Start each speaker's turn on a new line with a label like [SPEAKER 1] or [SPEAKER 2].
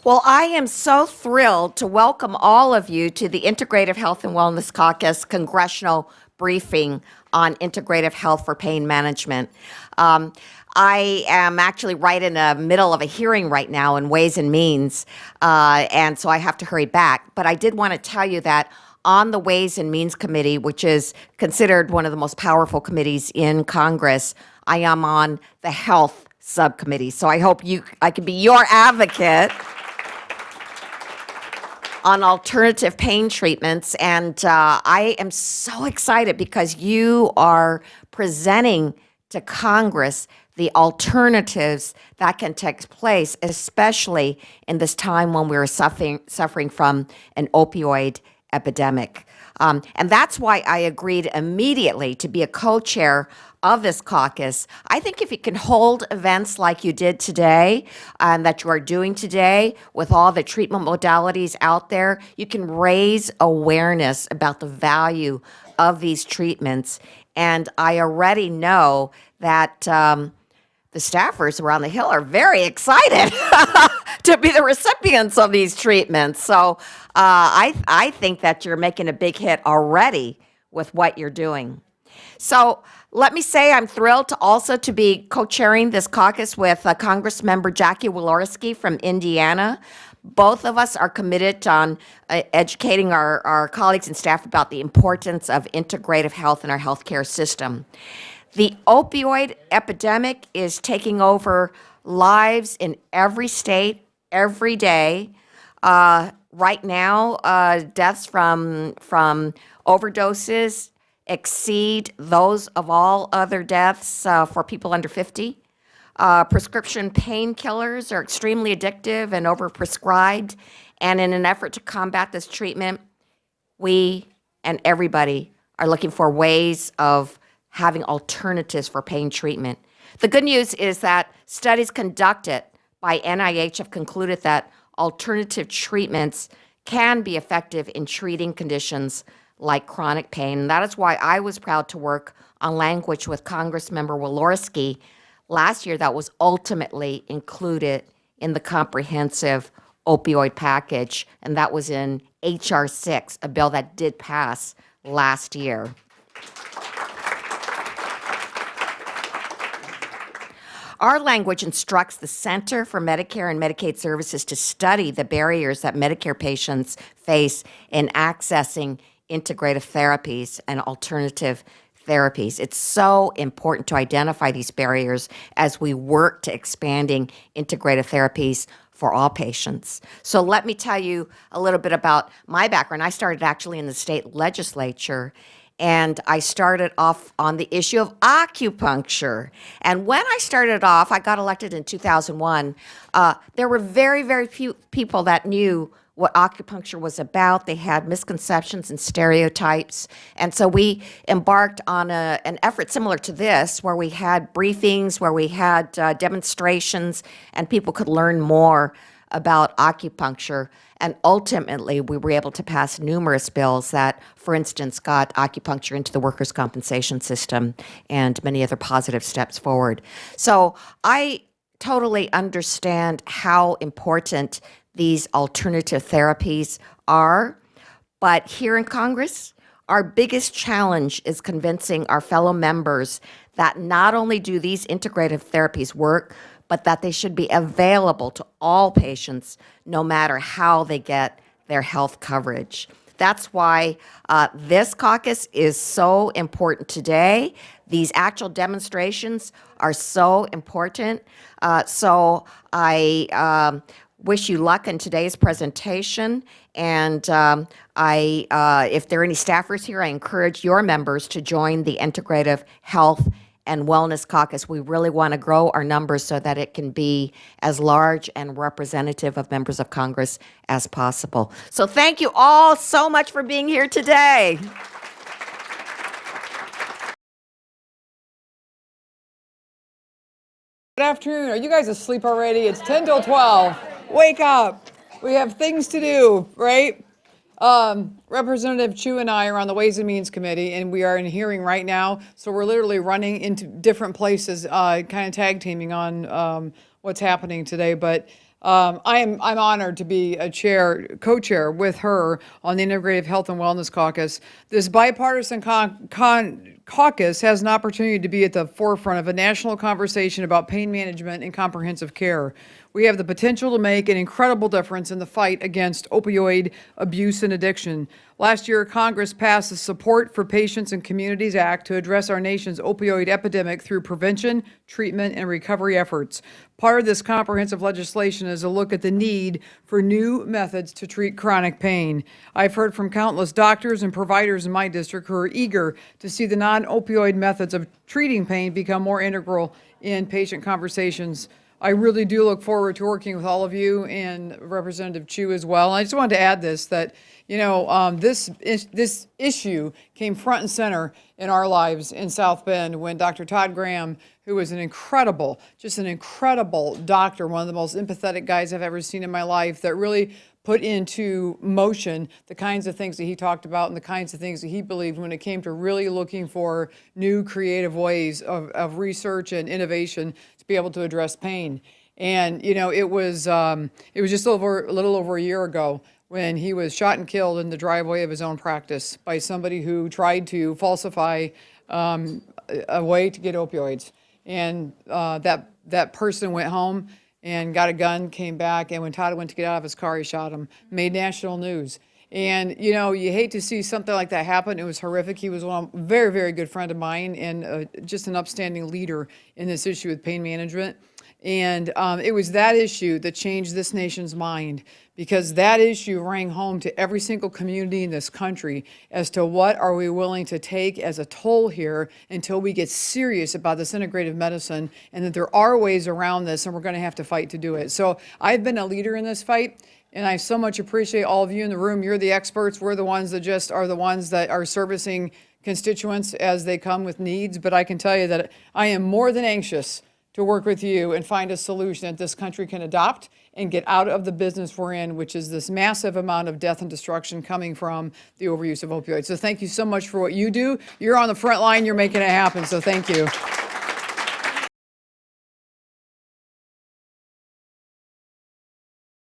[SPEAKER 1] Well, I am so thrilled to welcome all of you to the Integrative Health and Wellness Caucus Congressional Briefing on Integrative Health for Pain Management. I am actually right in the middle of a hearing right now in Ways and Means, and so I have to hurry back. But I did want to tell you that on the Ways and Means Committee, which is considered one of the most powerful committees in Congress, I am on the Health Subcommittee. So I hope I can be your advocate on alternative pain treatments. And I am so excited because you are presenting to Congress the alternatives that can take place, especially in this time when we're suffering from an opioid epidemic. And that's why I agreed immediately to be a co-chair of this caucus. I think if you can hold events like you did today, that you are doing today with all the treatment modalities out there, you can raise awareness about the value of these treatments. And I already know that the staffers around the Hill are very excited to be the recipients of these treatments. So I think that you're making a big hit already with what you're doing. So let me say I'm thrilled to also to be co-chairing this caucus with Congressmember Jackie Walorski from Indiana. Both of us are committed on educating our colleagues and staff about the importance of integrative health in our healthcare system. The opioid epidemic is taking over lives in every state, every day. Right now, deaths from overdoses exceed those of all other deaths for people under 50. Prescription painkillers are extremely addictive and overprescribed. And in an effort to combat this treatment, we and everybody are looking for ways of having alternatives for pain treatment. The good news is that studies conducted by NIH have concluded that alternative treatments can be effective in treating conditions like chronic pain. And that is why I was proud to work on language with Congressmember Walorski last year that was ultimately included in the comprehensive opioid package, and that was in H.R. 6, a bill that did pass last year. Our language instructs the Center for Medicare and Medicaid Services to study the barriers that Medicare patients face in accessing integrative therapies and alternative therapies. It's so important to identify these barriers as we work to expanding integrative therapies for all patients. So let me tell you a little bit about my background. I started actually in the state legislature, and I started off on the issue of acupuncture. And when I started off, I got elected in 2001. There were very, very few people that knew what acupuncture was about. They had misconceptions and stereotypes. And so we embarked on an effort similar to this, where we had briefings, where we had demonstrations, and people could learn more about acupuncture. And ultimately, we were able to pass numerous bills that, for instance, got acupuncture into the workers' compensation system and many other positive steps forward. So I totally understand how important these alternative therapies are. But here in Congress, our biggest challenge is convincing our fellow members that not only do these integrative therapies work, but that they should be available to all patients no matter how they get their health coverage. That's why this caucus is so important today. These actual demonstrations are so important. So I wish you luck in today's presentation. And if there are any staffers here, I encourage your members to join the Integrative Health and Wellness Caucus. We really want to grow our numbers so that it can be as large and representative of members of Congress as possible. So thank you all so much for being here today.
[SPEAKER 2] Good afternoon. Are you guys asleep already? It's 10 till 12. Wake up. We have things to do, right? Representative Chu and I are on the Ways and Means Committee, and we are in hearing right now. So we're literally running into different places, kind of tag teaming on what's happening today. But I'm honored to be a co-chair with her on the Integrative Health and Wellness Caucus. This bipartisan caucus has an opportunity to be at the forefront of a national conversation about pain management and comprehensive care. We have the potential to make an incredible difference in the fight against opioid abuse and addiction. Last year, Congress passed the Support for Patients and Communities Act to address our nation's opioid epidemic through prevention, treatment, and recovery efforts. Part of this comprehensive legislation is a look at the need for new methods to treat chronic pain. I've heard from countless doctors and providers in my district who are eager to see the non-opioid methods of treating pain become more integral in patient conversations. I really do look forward to working with all of you and Representative Chu as well. And I just wanted to add this, that, this issue came front and center in our lives in South Bend when Dr. Todd Graham, who was an incredible doctor, one of the most empathetic guys I've ever seen in my life, that really put into motion the kinds of things that he talked about and the kinds of things that he believed when it came to really looking for new creative ways of research and innovation to be able to address pain. And, it was just a little over a year ago when he was shot and killed in the driveway of his own practice by somebody who tried to falsify a way to get opioids. And that person went home and got a gun, came back, and when Todd went to get out of his car, he shot him. Made national news. And, you hate to see something like that happen. It was horrific. He was a very, very good friend of mine and just an upstanding leader in this issue with pain management. And it was that issue that changed this nation's mind, because that issue rang home to every single community in this country as to what are we willing to take as a toll here until we get serious about this integrative medicine, and that there are ways around this, and we're going to have to fight to do it. So I've been a leader in this fight, and I so much appreciate all of you in the room. You're the experts. We're the ones that just are the ones that are servicing constituents as they come with needs. But I can tell you that I am more than anxious to work with you and find a solution that this country can adopt and get out of the business we're in, which is this massive amount of death and destruction coming from the overuse of opioids. So thank you so much for what you do. You're on the front line. You're making it happen. So thank you.